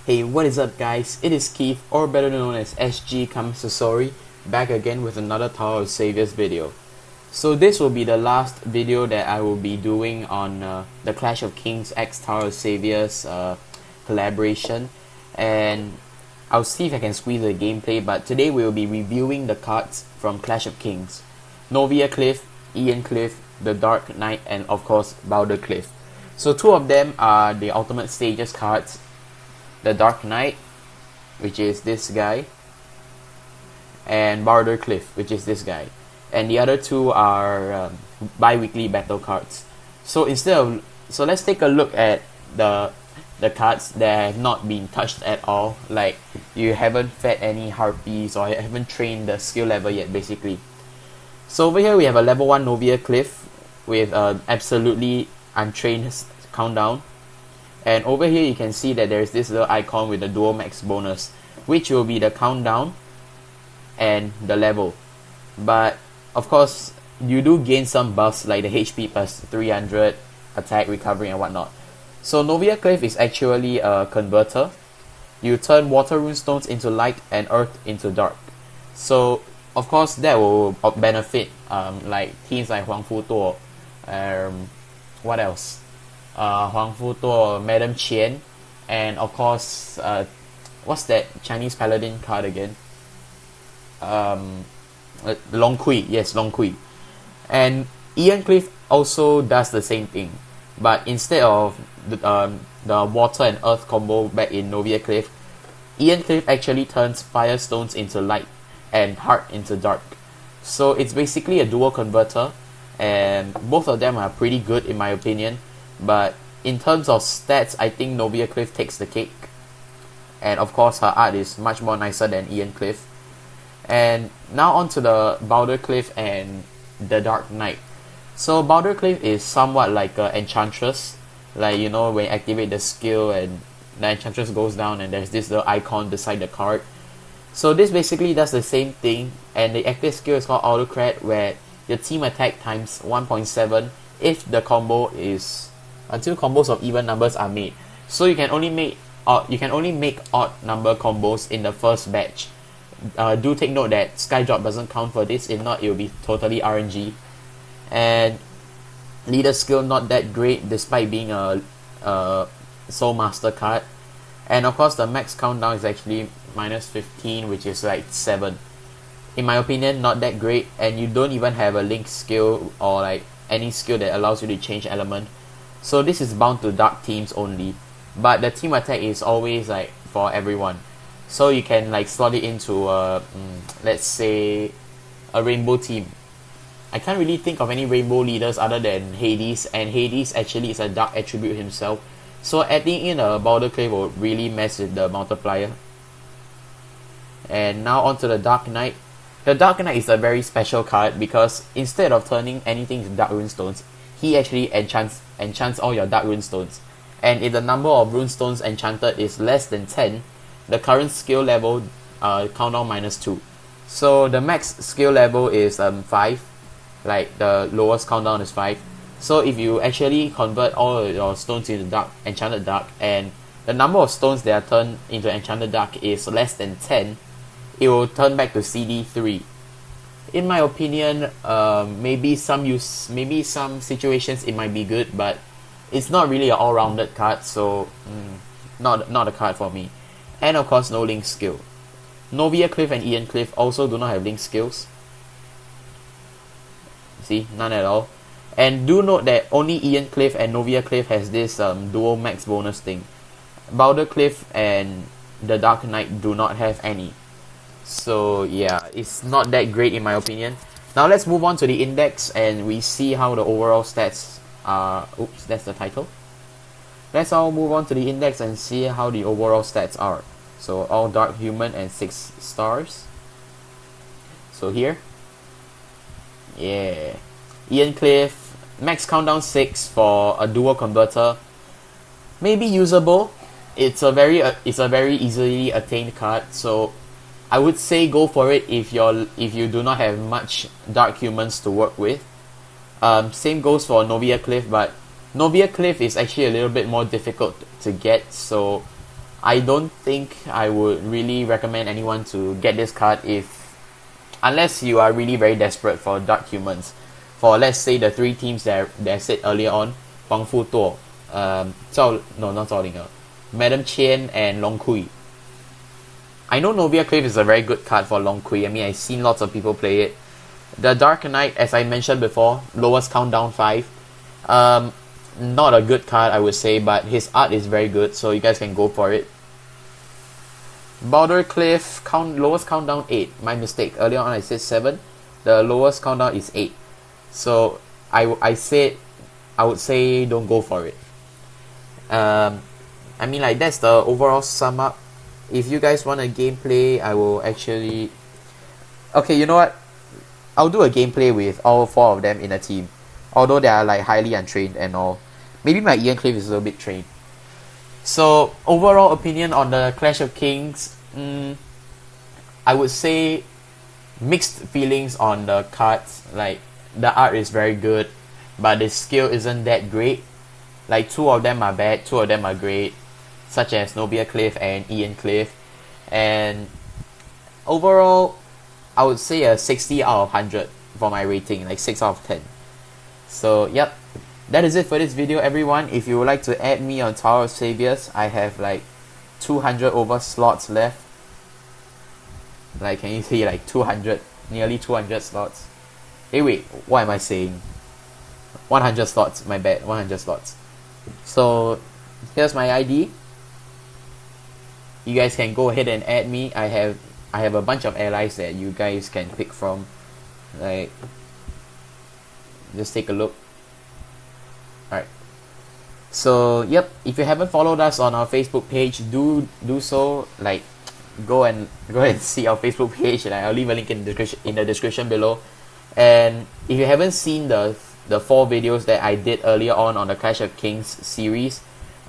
Hey, what is up guys? It is Keith, or better known as SG KamenSasori, back again with another Tower of Saviors video. So this will be the last video that I will be doing on the Clash of Kings X Tower of Saviors collaboration, and I'll see if I can squeeze the gameplay, but today we will be reviewing the cards from Clash of Kings. Novia Cliff, Ian Cliff, the Dark Knight, and of course Baldur Cliff. So two of them are the Ultimate Stages cards. The Dark Knight, which is this guy, and Baldur Cliff, which is this guy, and the other two are bi-weekly battle cards. So let's take a look at the cards that have not been touched at all, like you haven't fed any harpies or you haven't trained the skill level yet, basically. So over here we have a level 1 Novia Cliff with absolutely untrained countdown. And over here you can see that there's this little icon with the dual max bonus, which will be the countdown and the level. But of course you do gain some buffs like the HP plus 300, attack, recovery and whatnot. So Novia Cliff is actually a converter. You turn water runestones into light and earth into dark. So of course that will benefit like teams like Huang Fu Duo, what else? Huang Fu Duo, Madam Qian, and of course, what's that Chinese paladin card again? Long Kui, yes, Long Kui. And Ian Cliff also does the same thing, but instead of the water and earth combo back in Novia Cliff, Ian Cliff actually turns fire stones into light and heart into dark. So it's basically a dual converter, and both of them are pretty good in my opinion. But in terms of stats, I think Novia Cliff takes the cake. And of course her art is much more nicer than Ian Cliff. And now on to the Baldur Cliff and the Dark Knight. So Baldur Cliff is somewhat like an enchantress. Like, you know, when you activate the skill and the enchantress goes down and there's this little icon beside the card. So this basically does the same thing, and the active skill is called Autocrat, where your team attack times 1.7 if the combo is until combos of even numbers are made. So you can only make odd number combos in the first batch. Do take note that Skydrop doesn't count for this, if not it will be totally RNG. And leader skill not that great despite being a Soul Master card. And of course the max countdown is actually minus 15, which is like 7. In my opinion, not that great, and you don't even have a link skill or like any skill that allows you to change element. So this is bound to dark teams only, but the team attack is always like for everyone. So you can like slot it into let's say a rainbow team. I can't really think of any rainbow leaders other than Hades, and Hades actually is a dark attribute himself. So adding in a Baldur Cliff will really mess with the multiplier. And now onto the Dark Knight. The Dark Knight is a very special card because instead of turning anything into dark runestones, he actually enchants all your dark runestones. And if the number of runestones enchanted is less than 10, the current skill level countdown minus 2. So the max skill level is 5, like the lowest countdown is 5. So if you actually convert all your stones into dark, enchanted dark, and the number of stones that are turned into enchanted dark is less than 10, it will turn back to CD3. In my opinion, maybe some situations it might be good, but it's not really an all-rounded card, so not a card for me. And of course, no link skill. Novia Cliff and Ian Cliff also do not have link skills. See, none at all. And do note that only Ian Cliff and Novia Cliff has this dual max bonus thing. Baldur Cliff and the Dark Knight do not have any. So yeah, it's not that great in my opinion. Now let's move on to the index and we see how the overall stats are. Oops, that's the title. Let's all move on to the index and see how the overall stats are. So all dark human and 6 stars. So here, yeah, Ian Cliff, max countdown 6 for a dual converter. Maybe usable. It's a very easily attained card, so I would say go for it if you do not have much dark humans to work with. Same goes for Novia Cliff, but Novia Cliff is actually a little bit more difficult to get, so I don't think I would really recommend anyone to get this card unless you are really very desperate for Dark Humans. For let's say the 3 teams that I said earlier on, Huang Fu Tuo, not Zhao Ling, Madam Qian and Long Kui. I know Novia Cliff is a very good card for Long Kui. I mean, I've seen lots of people play it. The Dark Knight, as I mentioned before, lowest countdown 5. Not a good card, I would say, but his art is very good, so you guys can go for it. Baldur Cliff, lowest countdown 8. My mistake. Earlier on I said 7. The lowest countdown is 8. So I would say don't go for it. I mean, like, that's the overall sum up. If you guys want a gameplay, I will actually... Okay, you know what? I'll do a gameplay with all 4 of them in a team. Although they are like highly untrained and all. Maybe my Ian Cliff is a little bit trained. So, overall opinion on the Clash of Kings, I would say mixed feelings on the cards. Like, the art is very good, but the skill isn't that great. Like, 2 of them are bad, 2 of them are great, such as Novia Cliff and Ian Cliff. And overall, I would say a 60 out of 100 for my rating, like 6 out of 10. So, yep. That is it for this video, everyone. If you would like to add me on Tower of Saviors, I have like 200 over slots left. Like, can you see, like 200, nearly 200 slots. Hey, wait, what am I saying? 100 slots, my bad, 100 slots. So, here's my ID. You guys can go ahead and add me. I have a bunch of allies that you guys can pick from. Like, just take a look. Alright. So, yep, if you haven't followed us on our Facebook page, do so. Like, go and see our Facebook page, and I'll leave a link in the description below. And if you haven't seen the 4 videos that I did earlier on the Clash of Kings series,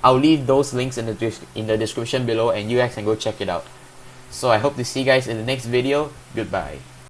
I'll leave those links in the description below, and you guys can go check it out. So I hope to see you guys in the next video. Goodbye.